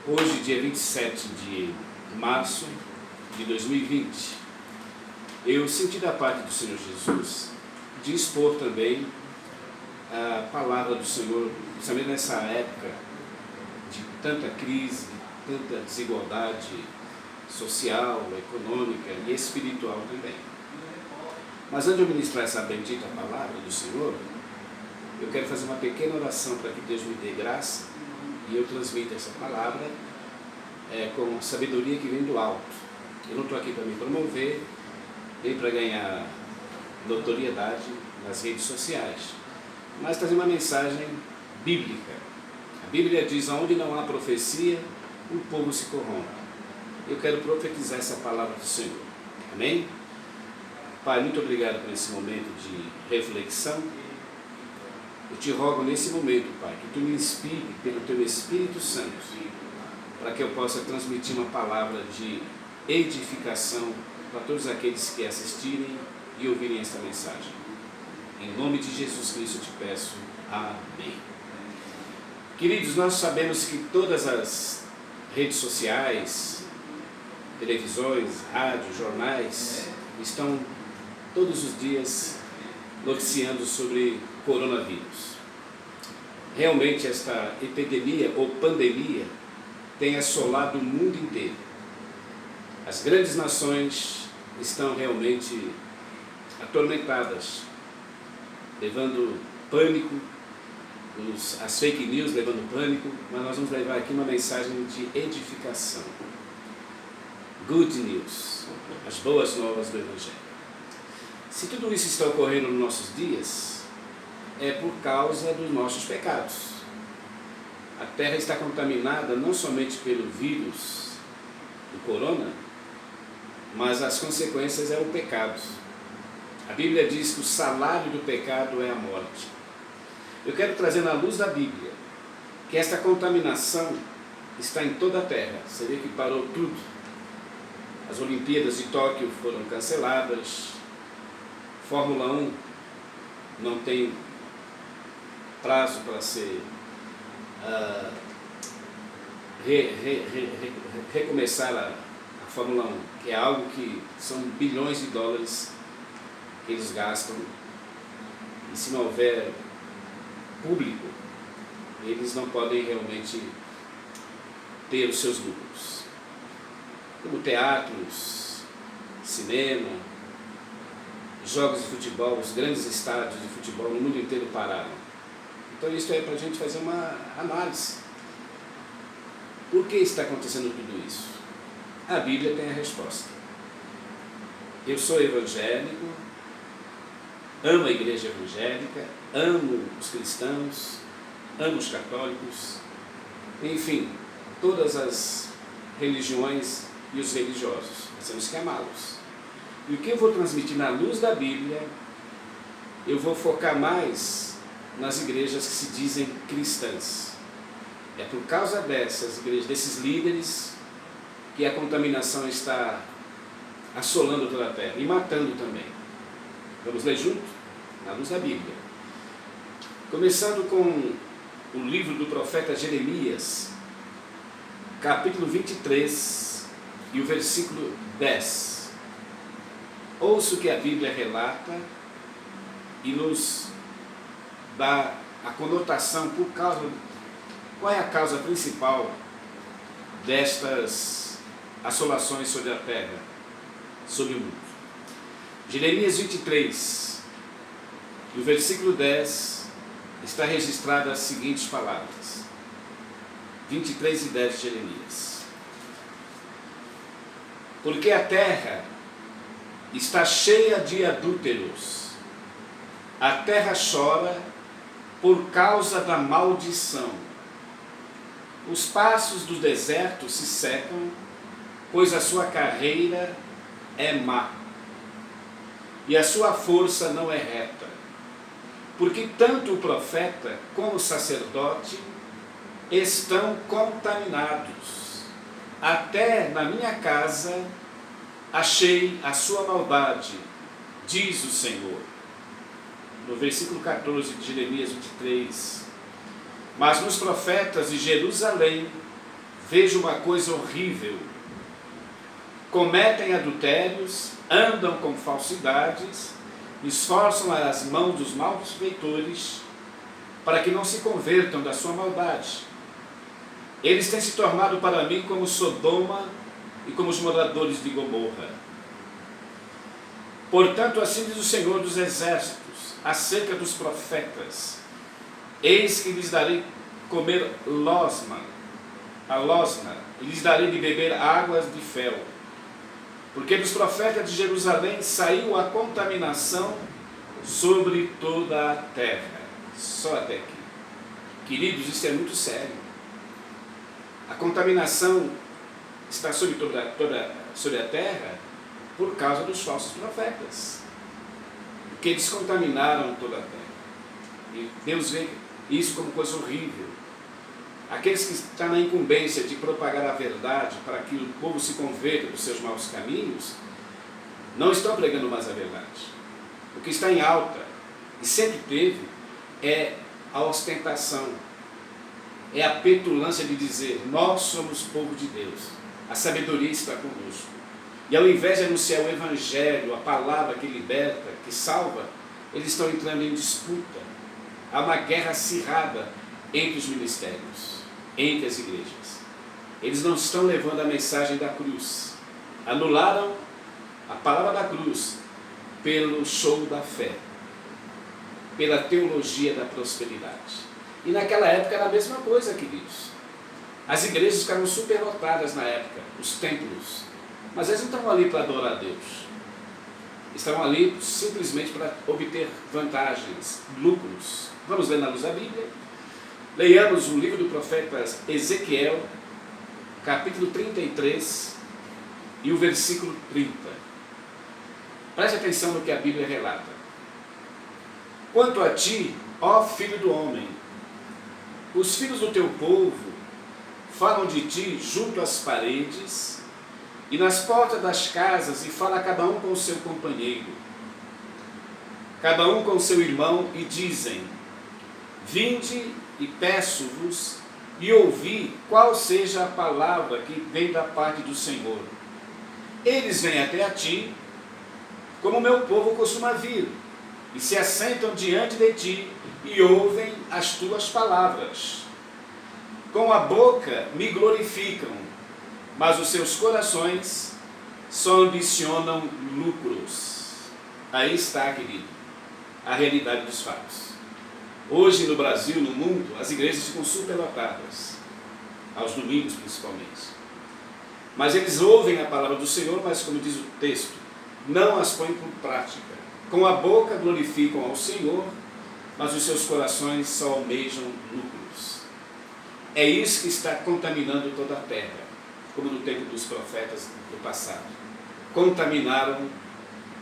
Hoje, dia 27 de março de 2020, eu senti da parte do Senhor Jesus de expor também a palavra do Senhor, principalmente nessa época de tanta crise, de tanta desigualdade social, econômica e espiritual também. Mas antes de eu ministrar essa bendita palavra do Senhor, eu quero fazer uma pequena oração para que Deus me dê graça e eu transmita essa palavra com sabedoria que vem do alto. Eu não estou aqui para me promover, nem para ganhar notoriedade nas redes sociais, mas trazer uma mensagem bíblica. A Bíblia diz: onde não há profecia, o povo se corrompe. Eu quero profetizar essa palavra do Senhor. Amém? Pai, muito obrigado por esse momento de reflexão. Eu te rogo nesse momento, Pai, que Tu me inspire pelo Teu Espírito Santo, para que eu possa transmitir uma palavra de edificação para todos aqueles que assistirem e ouvirem esta mensagem. Em nome de Jesus Cristo eu te peço. Amém. Queridos, nós sabemos que todas as redes sociais, televisões, rádios, jornais, estão todos os dias noticiando sobre coronavírus. Realmente esta epidemia ou pandemia tem assolado o mundo inteiro. As grandes nações estão realmente atormentadas, levando pânico, as fake news levando pânico, mas nós vamos levar aqui uma mensagem de edificação. Good news, as boas novas do Evangelho. Se tudo isso está ocorrendo nos nossos dias, é por causa dos nossos pecados. A terra está contaminada não somente pelo vírus do corona, mas as consequências é o pecado. A Bíblia diz que o salário do pecado é a morte. Eu quero trazer na luz da Bíblia que esta contaminação está em toda a terra. Você vê que parou tudo. As Olimpíadas de Tóquio foram canceladas. Fórmula 1 não tem prazo para ser recomeçar a Fórmula 1, que é algo que são bilhões de dólares que eles gastam, e se não houver público, eles não podem realmente ter os seus lucros. Como teatros, cinema, jogos de futebol, os grandes estádios de futebol no mundo inteiro pararam. Então isso é para a gente fazer uma análise. Por que está acontecendo tudo isso? A Bíblia tem a resposta. Eu sou evangélico, amo a igreja evangélica, amo os cristãos, amo os católicos, enfim, todas as religiões e os religiosos. Nós temos que amá-los. E o que eu vou transmitir na luz da Bíblia, eu vou focar mais nas igrejas que se dizem cristãs. É por causa dessas igrejas, desses líderes, que a contaminação está assolando toda a terra e matando também. Vamos ler junto? Na luz da Bíblia. Começando com o livro do profeta Jeremias, capítulo 23 e o versículo 10. Ouça o que a Bíblia relata e nos dá a conotação por causa. Qual é a causa principal destas assolações sobre a terra, sobre o mundo? Jeremias 23, no versículo 10, está registrada as seguintes palavras. 23 e 10 de Jeremias. Porque a terra está cheia de adúlteros, a terra chora por causa da maldição. Os passos do deserto se secam, pois a sua carreira é má, e a sua força não é reta. Porque tanto o profeta como o sacerdote estão contaminados. Até na minha casa achei a sua maldade, diz o Senhor. No versículo 14 de Jeremias 23. Mas nos profetas de Jerusalém vejo uma coisa horrível. Cometem adultérios, andam com falsidades, esforçam as mãos dos malfeitores para que não se convertam da sua maldade. Eles têm se tornado para mim como Sodoma e como os moradores de Gomorra. Portanto, assim diz o Senhor dos Exércitos, acerca dos profetas: eis que lhes darei comer a losna, e lhes darei de beber águas de fel. Porque dos profetas de Jerusalém saiu a contaminação sobre toda a terra. Só até aqui. Queridos, isso é muito sério. A contaminação está sobre sobre a terra por causa dos falsos profetas, porque eles contaminaram toda a terra. E Deus vê isso como coisa horrível. Aqueles que estão na incumbência de propagar a verdade para que o povo se converta dos seus maus caminhos, não estão pregando mais a verdade. O que está em alta, e sempre teve, é a ostentação, é a petulância de dizer: nós somos povo de Deus, a sabedoria está conosco. E ao invés de anunciar o Evangelho, a palavra que liberta, que salva, eles estão entrando em disputa. Há uma guerra acirrada entre os ministérios, entre as igrejas. Eles não estão levando a mensagem da cruz. Anularam a palavra da cruz pelo show da fé, pela teologia da prosperidade. E naquela época era a mesma coisa, queridos. As igrejas ficaram superlotadas na época, os templos. Mas eles não estavam ali para adorar a Deus. Estavam ali simplesmente para obter vantagens, lucros. Vamos ler na luz da Bíblia. Leiamos o livro do profeta Ezequiel, capítulo 33 e o versículo 30. Preste atenção no que a Bíblia relata. Quanto a ti, ó filho do homem, os filhos do teu povo falam de ti junto às paredes e nas portas das casas, e fala cada um com o seu companheiro, cada um com o seu irmão, e dizem: vinde e peço-vos e ouvi qual seja a palavra que vem da parte do Senhor. Eles vêm até a ti, como o meu povo costuma vir, e se assentam diante de ti e ouvem as tuas palavras. Com a boca me glorificam, mas os seus corações só ambicionam lucros. Aí está, querido, a realidade dos fatos. Hoje no Brasil, no mundo, as igrejas ficam superlotadas, aos domingos principalmente. Mas eles ouvem a palavra do Senhor, mas como diz o texto, não as põem por prática. Com a boca glorificam ao Senhor, mas os seus corações só almejam lucros. É isso que está contaminando toda a terra, como no tempo dos profetas do passado. Contaminaram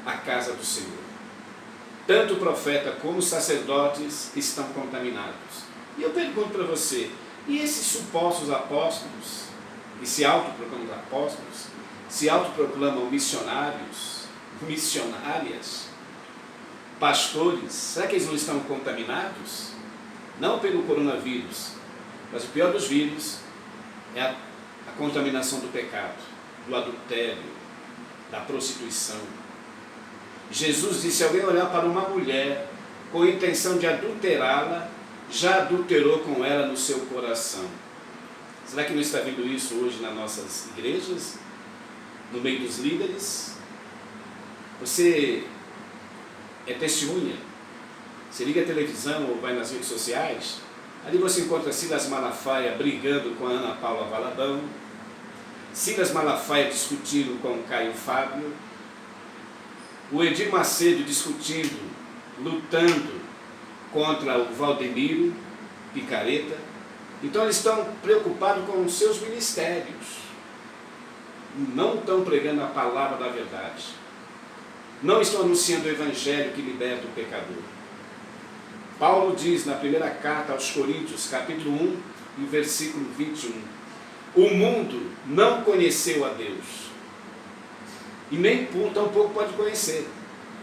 a casa do Senhor. Tanto o profeta como os sacerdotes estão contaminados. E eu pergunto para você, e esses supostos apóstolos, que se autoproclamam apóstolos, se autoproclamam missionários, missionárias, pastores, será que eles não estão contaminados? Não pelo coronavírus, mas o pior dos vírus é a contaminação do pecado, do adultério, da prostituição. Jesus disse: se alguém olhar para uma mulher com a intenção de adulterá-la, já adulterou com ela no seu coração. Será que não está vendo isso hoje nas nossas igrejas? No meio dos líderes? Você é testemunha? Você liga a televisão ou vai nas redes sociais? Ali você encontra Silas Malafaia brigando com a Ana Paula Valadão, Silas Malafaia discutindo com Caio Fábio, o Edir Macedo discutindo, lutando contra o Valdemiro Picareta. Então eles estão preocupados com os seus ministérios, não estão pregando a palavra da verdade, não estão anunciando o evangelho que liberta o pecador. Paulo diz na primeira carta aos Coríntios, capítulo 1, e versículo 21, o mundo não conheceu a Deus, e nem tampouco pode conhecer,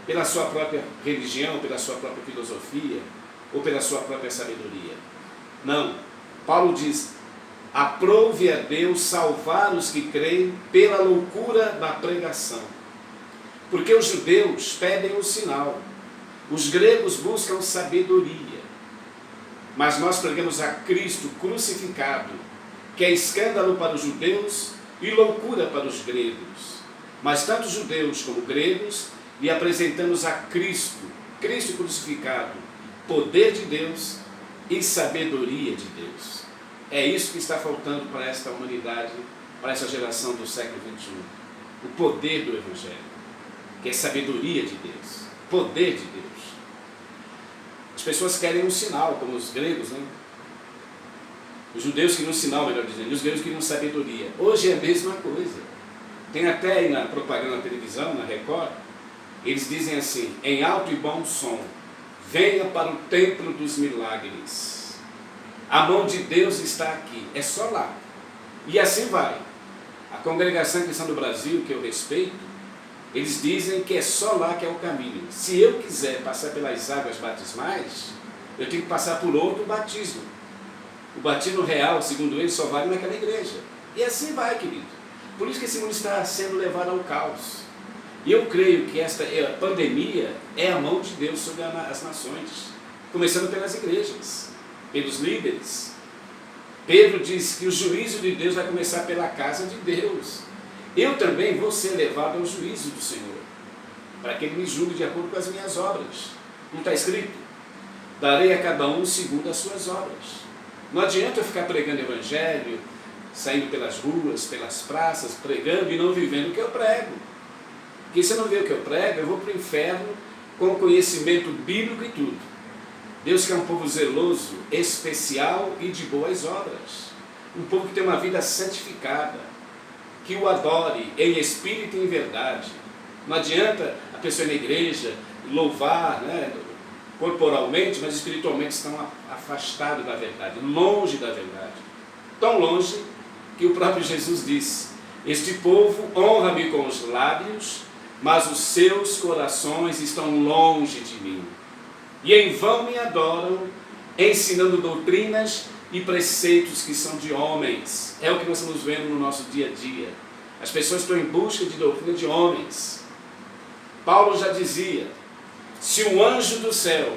pela sua própria religião, pela sua própria filosofia, ou pela sua própria sabedoria. Não, Paulo diz, Aprouve a Deus salvar os que creem pela loucura da pregação. Porque os judeus pedem um sinal, os gregos buscam sabedoria. Mas nós pregamos a Cristo crucificado, que é escândalo para os judeus e loucura para os gregos. Mas tanto judeus como gregos lhe apresentamos a Cristo, Cristo crucificado, poder de Deus e sabedoria de Deus. É isso que está faltando para esta humanidade, para essa geração do século XXI. O poder do Evangelho, que é sabedoria de Deus, poder de Deus. As pessoas querem um sinal, como os gregos, né? Os judeus queriam um sinal, melhor dizendo, e os gregos queriam sabedoria. Hoje é a mesma coisa. Tem até aí na propaganda na televisão, na Record, eles dizem assim, em alto e bom som, venha para o templo dos milagres. A mão de Deus está aqui, é só lá. E assim vai. A Congregação Cristã do Brasil, que eu respeito, eles dizem que é só lá que é o caminho. Se eu quiser passar pelas águas batismais, eu tenho que passar por outro batismo. O batismo real, segundo eles, só vale naquela igreja. E assim vai, querido. Por isso que esse mundo está sendo levado ao caos. E eu creio que esta pandemia é a mão de Deus sobre as nações, começando pelas igrejas, pelos líderes. Pedro diz que o juízo de Deus vai começar pela casa de Deus. Eu também vou ser levado ao juízo do Senhor, para que Ele me julgue de acordo com as minhas obras. Não está escrito? Darei a cada um segundo as suas obras. Não adianta eu ficar pregando evangelho, saindo pelas ruas, pelas praças, pregando e não vivendo o que eu prego. Porque se eu não ver o que eu prego, eu vou para o inferno com conhecimento bíblico e tudo. Deus quer um povo zeloso, especial e de boas obras. Um povo que tem uma vida santificada, que o adore em espírito e em verdade. Não adianta a pessoa ir na igreja, louvar, né, corporalmente, mas espiritualmente estão afastados da verdade, longe da verdade. Tão longe que o próprio Jesus disse, este povo honra-me com os lábios, mas os seus corações estão longe de mim. E em vão me adoram, ensinando doutrinas e preceitos que são de homens. É o que nós estamos vendo no nosso dia a dia. As pessoas estão em busca de doutrina de homens. Paulo já dizia, se um anjo do céu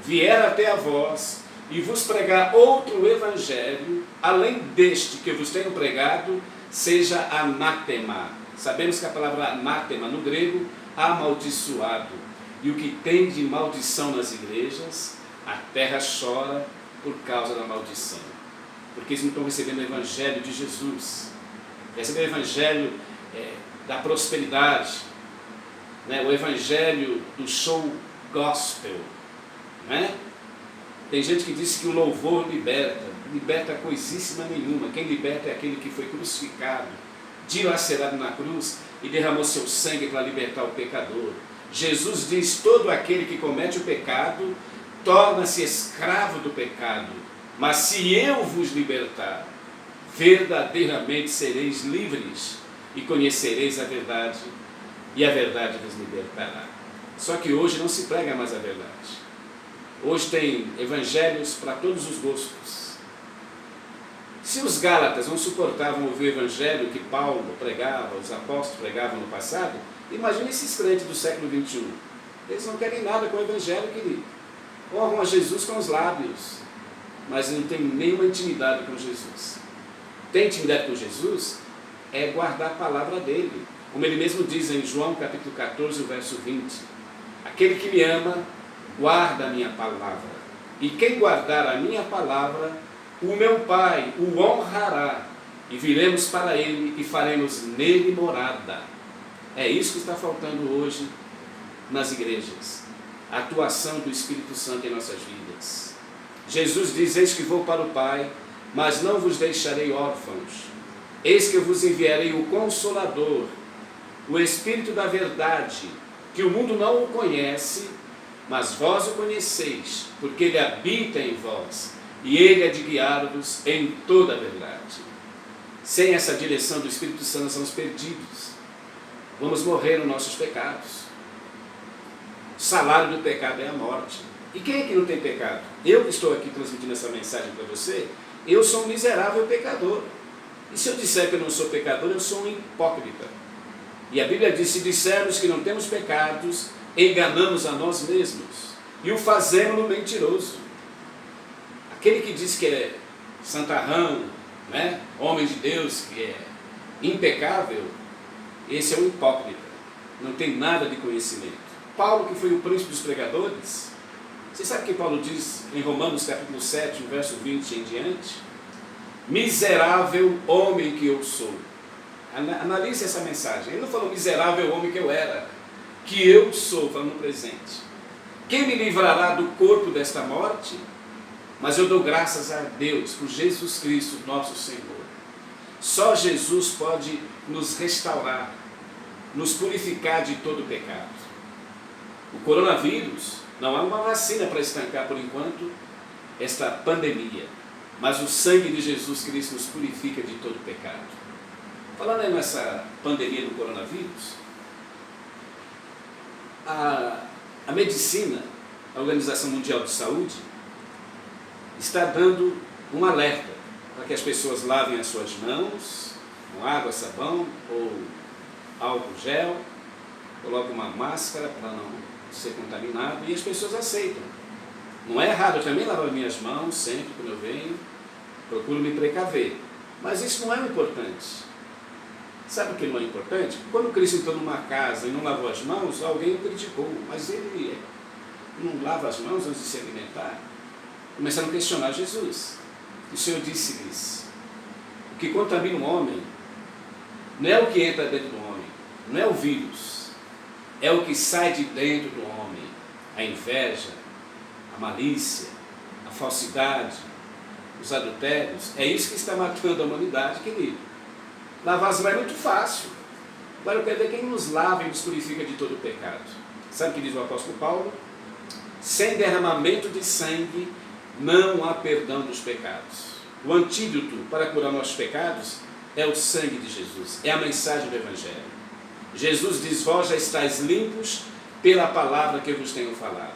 vier até a vós e vos pregar outro evangelho, além deste que eu vos tenho pregado, seja anátema. Sabemos que a palavra anátema no grego, amaldiçoado. E o que tem de maldição nas igrejas, a terra chora por causa da maldição. Porque eles não estão recebendo o evangelho de Jesus. Recebendo o evangelho da prosperidade, né? O evangelho do show gospel. Né? Tem gente que diz que o louvor liberta coisíssima nenhuma. Quem liberta é aquele que foi crucificado, dilacerado na cruz e derramou seu sangue para libertar o pecador. Jesus diz, todo aquele que comete o pecado torna-se escravo do pecado, mas se eu vos libertar, verdadeiramente sereis livres e conhecereis a verdade, e a verdade vos libertará. Só que hoje não se prega mais a verdade. Hoje tem evangelhos para todos os gostos. Se os Gálatas não suportavam ouvir o evangelho que Paulo pregava, os apóstolos pregavam no passado, imagine esses crentes do século XXI. Eles não querem nada com o evangelho, querido. Honram a Jesus com os lábios, mas não tem nenhuma intimidade com Jesus. Tem intimidade com Jesus? É guardar a palavra dele. Como ele mesmo diz em João capítulo 14, verso 20. Aquele que me ama, guarda a minha palavra. E quem guardar a minha palavra, o meu Pai o honrará. E viremos para ele e faremos nele morada. É isso que está faltando hoje nas igrejas. A atuação do Espírito Santo em nossas vidas. Jesus diz, eis que vou para o Pai, mas não vos deixarei órfãos. Eis que eu vos enviarei o Consolador, o Espírito da verdade, que o mundo não o conhece, mas vós o conheceis, porque ele habita em vós, e ele é de guiar-vos em toda a verdade. Sem essa direção do Espírito Santo, nós somos perdidos. Vamos morrer nos nossos pecados. O salário do pecado é a morte. E quem é que não tem pecado? Eu que estou aqui transmitindo essa mensagem para você, Eu sou um miserável pecador. E se eu disser que eu não sou pecador, eu sou um hipócrita. E a Bíblia diz, se dissermos que não temos pecados, enganamos a nós mesmos e o fazemos mentiroso. Aquele que diz que é santarrão, né? Homem de Deus, que é impecável, esse é um hipócrita, não tem nada de conhecimento. Paulo, que foi o príncipe dos pregadores, você sabe o que Paulo diz em Romanos capítulo 7, verso 20 em diante? Miserável homem que eu sou. Analise essa mensagem. Ele não falou miserável homem que eu era, que eu sou, falando no presente. Quem me livrará do corpo desta morte? Mas eu dou graças a Deus por Jesus Cristo, nosso Senhor. Só Jesus pode nos restaurar, nos purificar de todo pecado. O coronavírus não há uma vacina para estancar por enquanto esta pandemia, mas o sangue de Jesus Cristo nos purifica de todo pecado. Falando aí nessa pandemia do coronavírus, a medicina, a Organização Mundial de Saúde, está dando um alerta para que as pessoas lavem as suas mãos com água, sabão ou álcool gel, coloquem uma máscara para não ser contaminado, e as pessoas aceitam. Não é errado, eu também lavo as minhas mãos sempre quando eu venho, procuro me precaver, mas isso não é o importante. Sabe o que não é importante? Quando Cristo entrou numa casa e não lavou as mãos, alguém o criticou, mas ele não lava as mãos antes de se alimentar. Começaram a questionar Jesus. O Senhor disse-lhes, o que contamina um homem não é o que entra dentro do homem, não é o vírus, é o que sai de dentro do homem, a inveja, a malícia, a falsidade, os adultérios. É isso que está matando a humanidade, querido. Lavar as mãos é muito fácil. Agora eu quero ver quem nos lava e nos purifica de todo o pecado. Sabe o que diz o apóstolo Paulo? Sem derramamento de sangue não há perdão dos pecados. O antídoto para curar nossos pecados é o sangue de Jesus, é a mensagem do Evangelho. Jesus diz, vós já estáis limpos pela palavra que eu vos tenho falado.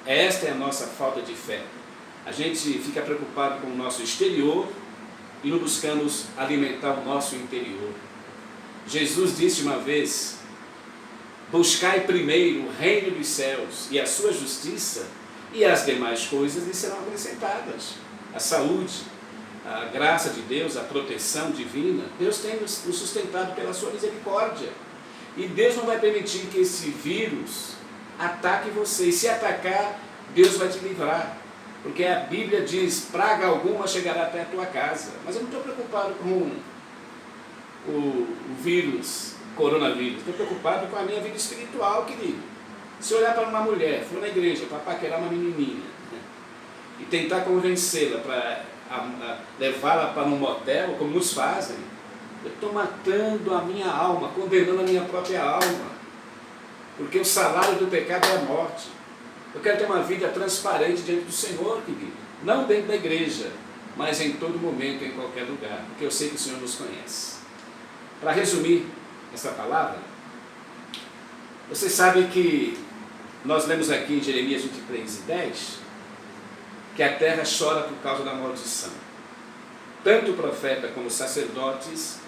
Esta é a nossa falta de fé. A gente fica preocupado com o nosso exterior e não buscamos alimentar o nosso interior. Jesus disse uma vez, buscai primeiro o reino dos céus e a sua justiça, e as demais coisas lhe serão acrescentadas. A saúde, a graça de Deus, a proteção divina, Deus tem nos sustentado pela sua misericórdia. E Deus não vai permitir que esse vírus ataque você. E se atacar, Deus vai te livrar. Porque a Bíblia diz, praga alguma chegará até a tua casa. Mas eu não estou preocupado com o vírus, coronavírus. Estou preocupado com a minha vida espiritual, querido. Se olhar para uma mulher, for na igreja para paquerar uma menininha, né, e tentar convencê-la para levá-la para um motel, como muitos fazem, eu estou matando a minha alma, condenando a minha própria alma. Porque o salário do pecado é a morte. Eu quero ter uma vida transparente diante do Senhor, querido. Não dentro da igreja, mas em todo momento, em qualquer lugar, porque eu sei que o Senhor nos conhece. Para resumir essa palavra, você sabe que nós lemos aqui em Jeremias 23:10, que a terra chora por causa da maldição. Tanto o profeta como os sacerdotes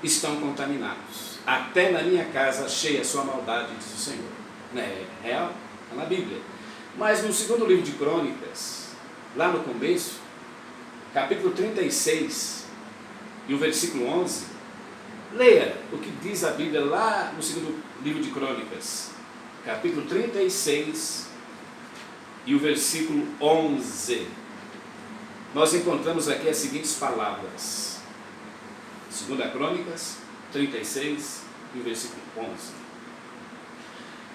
estão contaminados. Até na minha casa achei a sua maldade, diz o Senhor. Não é real? Está na Bíblia. Mas no segundo livro de Crônicas, lá no começo, capítulo 36 e o versículo 11, leia o que diz a Bíblia lá no segundo livro de Crônicas, capítulo 36 e o versículo 11. Nós encontramos aqui as seguintes palavras. 2 Crônicas 36 e o versículo 11.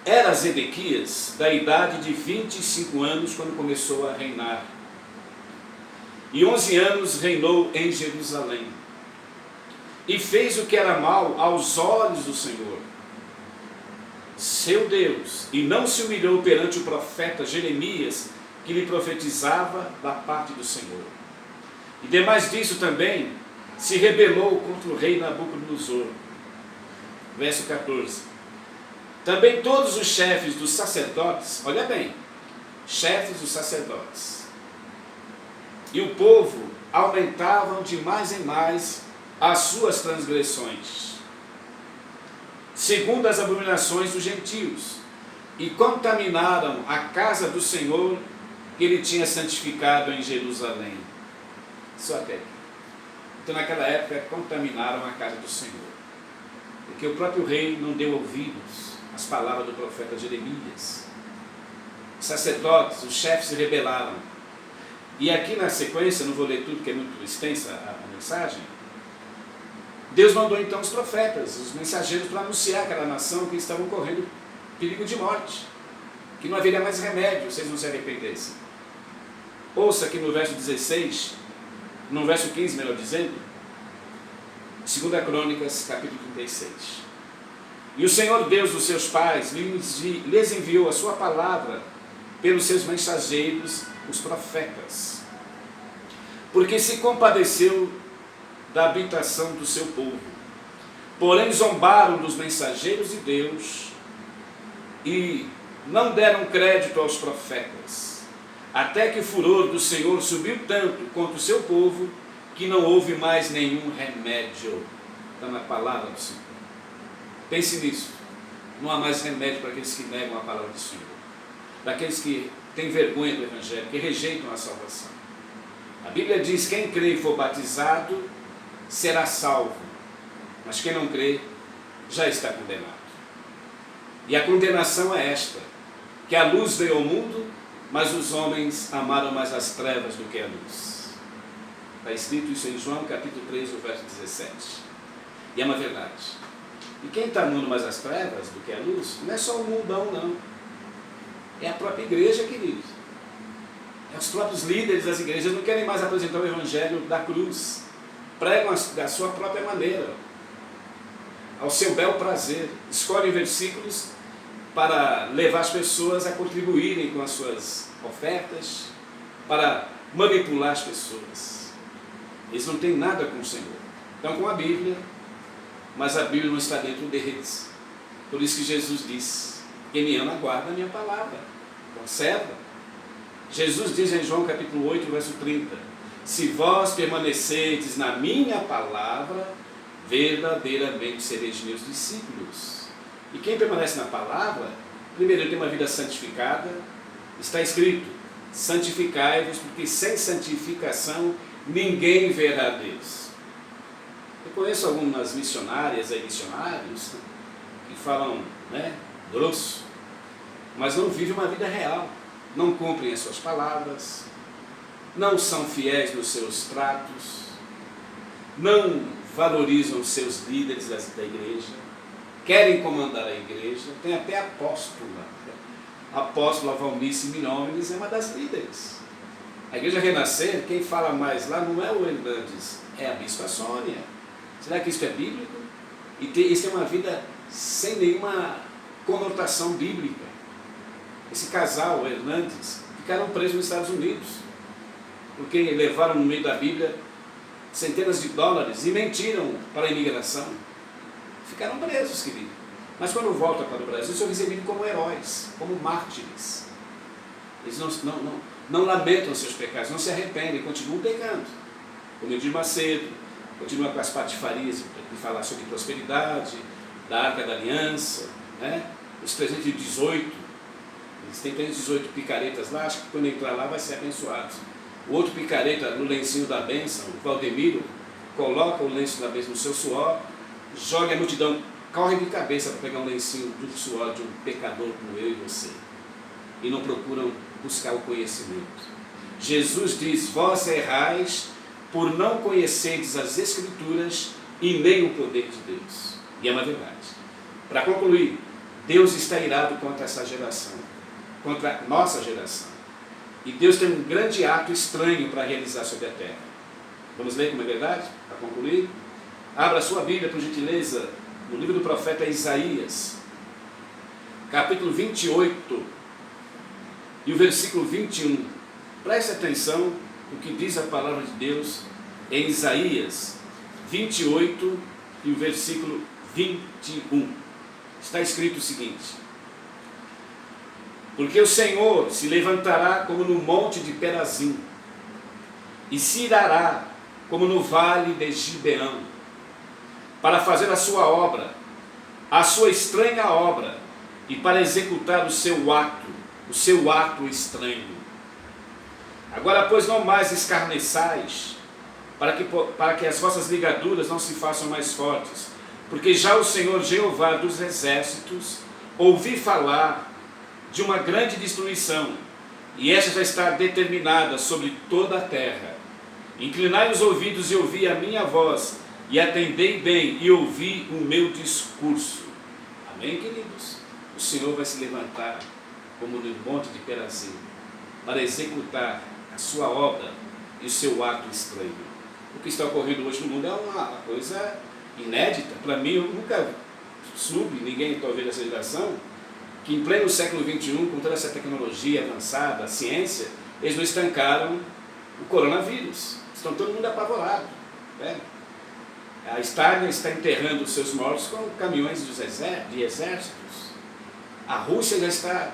Era Zedequias da idade de 25 anos quando começou a reinar. E 11 anos reinou em Jerusalém. E fez o que era mal aos olhos do Senhor, seu Deus, e não se humilhou perante o profeta Jeremias, que lhe profetizava da parte do Senhor. E demais disso também, se rebelou contra o rei Nabucodonosor. Verso 14. Também todos os chefes dos sacerdotes, olha bem, chefes dos sacerdotes, e o povo aumentavam de mais em mais as suas transgressões, segundo as abominações dos gentios, e contaminaram a casa do Senhor que ele tinha santificado em Jerusalém. Só até aqui. Então, naquela época, contaminaram a casa do Senhor, porque o próprio rei não deu ouvidos às palavras do profeta Jeremias. Os sacerdotes, os chefes se rebelaram. E aqui na sequência, não vou ler tudo, porque é muito extensa a mensagem, Deus mandou então os profetas, os mensageiros, para anunciar àquela nação que estavam correndo perigo de morte, que não haveria mais remédio se eles não se arrependessem. Ouça aqui no verso 16, no verso 15, melhor dizendo, 2 Crônicas, capítulo 36. E o Senhor Deus dos seus pais lhes enviou a sua palavra pelos seus mensageiros, os profetas, porque se compadeceu da habitação do seu povo. Porém zombaram dos mensageiros de Deus e não deram crédito aos profetas, até que o furor do Senhor subiu tanto contra o seu povo, que não houve mais nenhum remédio. Está na palavra do Senhor. Pense nisso. Não há mais remédio para aqueles que negam a palavra do Senhor, daqueles que têm vergonha do Evangelho, que rejeitam a salvação. A Bíblia diz: quem crê e for batizado será salvo, mas quem não crê já está condenado. E a condenação é esta, que a luz veio ao mundo, mas os homens amaram mais as trevas do que a luz. Está escrito isso em João capítulo 3, o verso 17. E é uma verdade. E quem está amando mais as trevas do que a luz, não é só o mundão, não. É a própria igreja, querido. É os próprios líderes das igrejas, não querem mais apresentar o Evangelho da cruz. Pregam da sua própria maneira, ao seu bel prazer. Escolhem versículos para levar as pessoas a contribuírem com as suas ofertas, para manipular as pessoas. Eles não têm nada com o Senhor. Estão com a Bíblia, mas a Bíblia não está dentro deles. Por isso que Jesus diz: quem me ama guarda a minha palavra, conserva. Jesus diz em João capítulo 8, verso 30, se vós permanecerdes na minha palavra, verdadeiramente sereis meus discípulos. E quem permanece na palavra, primeiro, tem uma vida santificada. Está escrito: santificai-vos, porque sem santificação ninguém verá a Deus. Eu conheço algumas missionárias e missionários que falam, grosso, mas não vivem uma vida real, não cumprem as suas palavras, não são fiéis nos seus tratos, não valorizam os seus líderes da igreja, querem comandar a igreja. Tem até apóstola Valnice Milhões é uma das líderes. A Igreja Renascer, quem fala mais lá não é o Hernandes, é a Bispa Sônia. Será que isso é bíblico? E isso é uma vida sem nenhuma conotação bíblica. Esse casal, o Hernandes, ficaram presos nos Estados Unidos, porque levaram no meio da Bíblia centenas de dólares e mentiram para a imigração. Ficaram presos, querido. Mas quando voltam para o Brasil, são recebidos como heróis, como mártires. Eles não lamentam seus pecados, não se arrependem, continuam pecando. Como Edir Macedo, continua com as patifarias de falar sobre prosperidade, da Arca da Aliança, os 318, eles têm 318 picaretas lá, acho que quando entrar lá vai ser abençoado. O outro picareta no lencinho da bênção, o Valdemiro, coloca o lenço da bênção no seu suor, joga a multidão, corre de cabeça para pegar um lencinho do suor de um pecador como eu e você. E não procuram buscar o conhecimento. Jesus diz: vós errais por não conhecerdes as Escrituras e nem o poder de Deus. E é uma verdade. Para concluir, Deus está irado contra essa geração, contra a nossa geração. E Deus tem um grande ato estranho para realizar sobre a terra. Vamos ler como é verdade? Para concluir, abra sua Bíblia, por gentileza, no livro do profeta Isaías, capítulo 28, e o versículo 21. Preste atenção no que diz a palavra de Deus em Isaías 28 e o versículo 21. Está escrito o seguinte: porque o Senhor se levantará como no monte de Perazim, e se irará, como no vale de Gibeão, para fazer a sua obra, a sua estranha obra, e para executar o seu ato estranho. Agora, pois, não mais escarneçais, para que as vossas ligaduras não se façam mais fortes, porque já o Senhor Jeová dos exércitos ouvi falar de uma grande destruição, e esta já está determinada sobre toda a terra. Inclinai os ouvidos e ouvi a minha voz, e atendei bem e ouvi o meu discurso. Amém, queridos? O Senhor vai se levantar como no monte de Perazim, para executar a sua obra e o seu ato estranho. O que está ocorrendo hoje no mundo é uma coisa inédita. Para mim, eu nunca soube, ninguém talvez dessa geração, que em pleno século XXI, com toda essa tecnologia avançada, a ciência, eles não estancaram o coronavírus. Estão todo mundo apavorado. Né? A Estália está enterrando os seus mortos com caminhões de exércitos. A Rússia já está,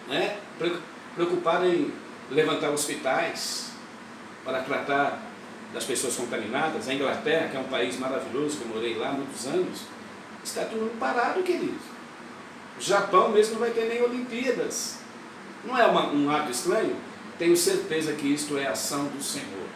né, preocupada em levantar hospitais para tratar das pessoas contaminadas. A Inglaterra, que é um país maravilhoso, que eu morei lá há muitos anos, está tudo parado, querido. O Japão mesmo não vai ter nem Olimpíadas. Não é um ato estranho? Tenho certeza que isto é a ação do Senhor.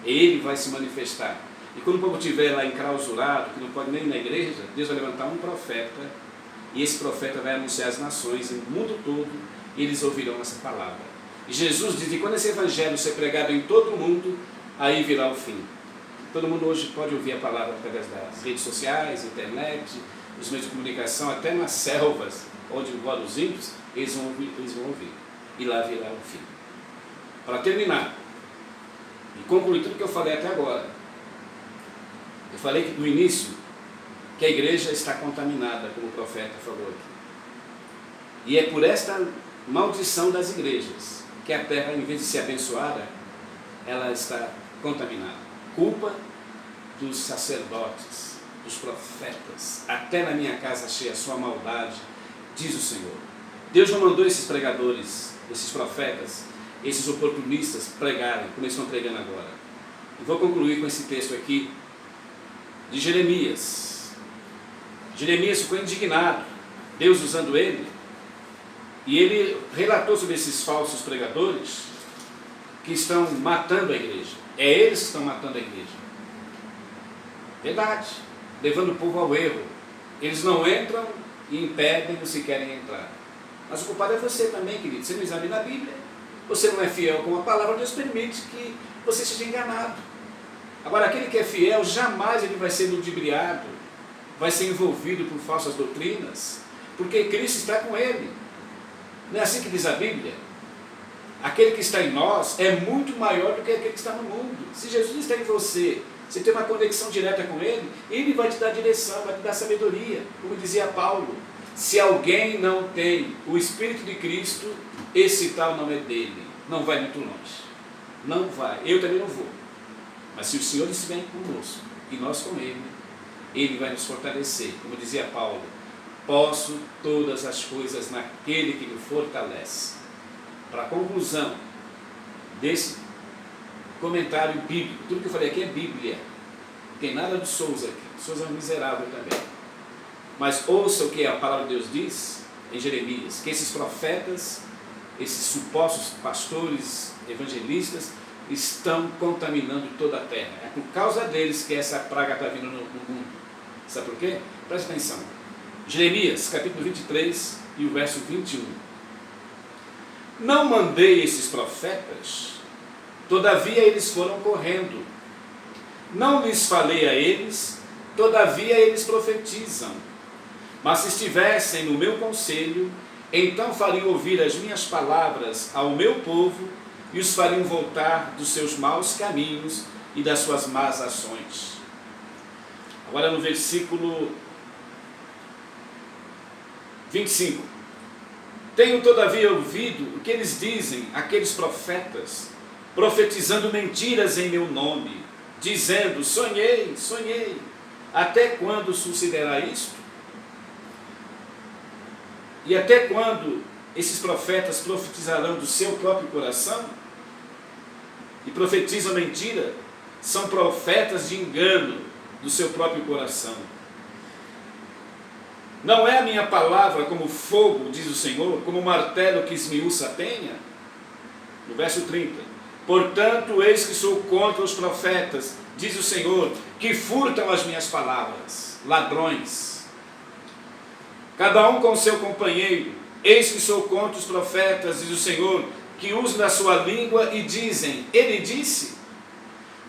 Ele vai se manifestar. E quando o povo estiver lá enclausurado, que não pode nem ir na igreja, Deus vai levantar um profeta, e esse profeta vai anunciar às nações, no mundo todo, e eles ouvirão essa palavra. E Jesus diz que quando esse evangelho ser pregado em todo o mundo, aí virá o fim. Todo mundo hoje pode ouvir a palavra através das redes sociais, internet, os meios de comunicação, até nas selvas, onde moram os índios, eles vão ouvir. E lá virá o fim. Para terminar, e concluir tudo que eu falei até agora, eu falei que no início, que a igreja está contaminada, como o profeta falou aqui. E é por esta maldição das igrejas, que a terra, em vez de ser abençoada, ela está contaminada. Culpa dos sacerdotes, dos profetas. Até na minha casa achei a sua maldade, diz o Senhor. Deus não mandou esses pregadores, esses profetas, esses oportunistas pregarem, como eles estão pregando agora. E vou concluir com esse texto aqui, de Jeremias. Jeremias ficou indignado, Deus usando ele, e ele relatou sobre esses falsos pregadores que estão matando a igreja. É eles que estão matando a igreja. Verdade, levando o povo ao erro. Eles não entram e impedem os que querem entrar. Mas o culpado é você também, querido. Você não examina a Bíblia, você não é fiel com a palavra, Deus permite que você seja enganado. Agora, aquele que é fiel, jamais ele vai ser ludibriado, vai ser envolvido por falsas doutrinas, porque Cristo está com ele. Não é assim que diz a Bíblia? Aquele que está em nós é muito maior do que aquele que está no mundo. Se Jesus está em você, você tem uma conexão direta com ele, ele vai te dar direção, vai te dar sabedoria. Como dizia Paulo, se alguém não tem o Espírito de Cristo, esse tal não é dele. Não vai muito longe. Não vai. Eu também não vou. Mas se o Senhor estiver conosco e nós com ele, ele vai nos fortalecer. Como dizia Paulo, posso todas as coisas naquele que me fortalece. Para a conclusão desse comentário bíblico, tudo que eu falei aqui é Bíblia, não tem nada de Souza aqui. Souza é um miserável também. Mas ouça o que a palavra de Deus diz em Jeremias, que esses profetas, esses supostos pastores, evangelistas, estão contaminando toda a terra. É por causa deles que essa praga está vindo no mundo. Sabe por quê? Presta atenção. Jeremias, capítulo 23 e o verso 21. Não mandei esses profetas, todavia eles foram correndo. Não lhes falei a eles, todavia eles profetizam. Mas se estivessem no meu conselho, então fariam ouvir as minhas palavras ao meu povo e os fariam voltar dos seus maus caminhos e das suas más ações. Agora no versículo 25. Tenho todavia ouvido o que eles dizem, aqueles profetas, profetizando mentiras em meu nome, dizendo, sonhei, sonhei. Até quando sucederá isto? E até quando esses profetas profetizarão do seu próprio coração? e profetizam mentira são profetas de engano do seu próprio coração. Não é a minha palavra como fogo, diz o Senhor, como martelo que esmiuça a penha? No verso 30. Portanto, eis que sou contra os profetas, diz o Senhor, que furtam as minhas palavras, ladrões. Cada um com seu companheiro. Eis que sou contra os profetas, diz o Senhor, que usam da sua língua e dizem, ele disse.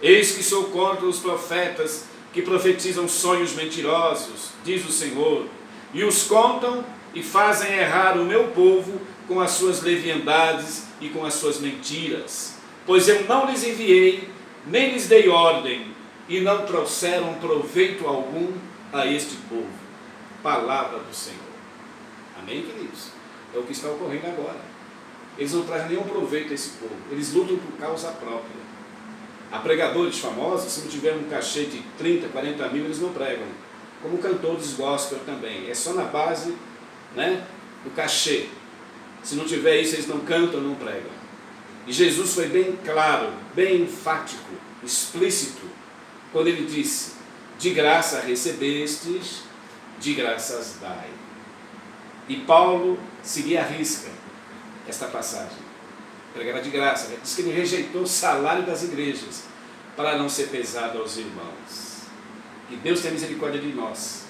Eis que sou contra os profetas que profetizam sonhos mentirosos, diz o Senhor, e os contam e fazem errar o meu povo com as suas leviandades e com as suas mentiras. Pois eu não lhes enviei, nem lhes dei ordem, e não trouxeram proveito algum a este povo. Palavra do Senhor. Amém, queridos? É o que está ocorrendo agora. Eles não trazem nenhum proveito a esse povo. Eles lutam por causa própria. Há pregadores famosos, se não tiver um cachê de 30, 40 mil, eles não pregam. Como cantores gospel também. É só na base, né, do cachê. Se não tiver isso, eles não cantam, não pregam. E Jesus foi bem claro, bem enfático, explícito, quando ele disse, de graça recebestes, de graças dai. E Paulo seguia à risca esta passagem. Pregava de graça. Diz que ele rejeitou o salário das igrejas para não ser pesado aos irmãos. Que Deus tenha misericórdia de nós.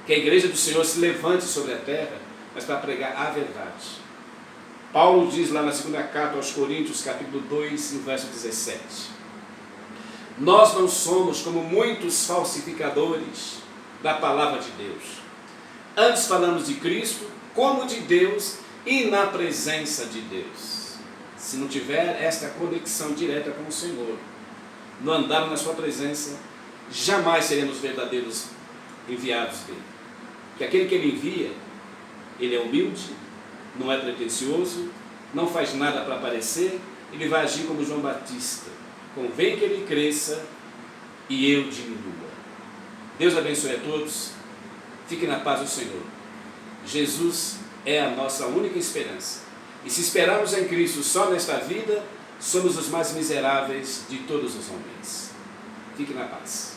Que a igreja do Senhor se levante sobre a terra, mas para pregar a verdade. Paulo diz lá na segunda carta aos Coríntios, capítulo 2, no verso 17. Nós não somos como muitos falsificadores da palavra de Deus. Antes falamos de Cristo como de Deus e na presença de Deus. Se não tiver esta conexão direta com o Senhor, não andarmos na sua presença, jamais seremos verdadeiros enviados dele. Porque aquele que ele envia, ele é humilde, não é pretensioso, não faz nada para aparecer, ele vai agir como João Batista. Convém que ele cresça e eu diminua. Deus abençoe a todos. Fiquem na paz do Senhor. Jesus é a nossa única esperança. E se esperarmos em Cristo só nesta vida, somos os mais miseráveis de todos os homens. Fiquem na paz.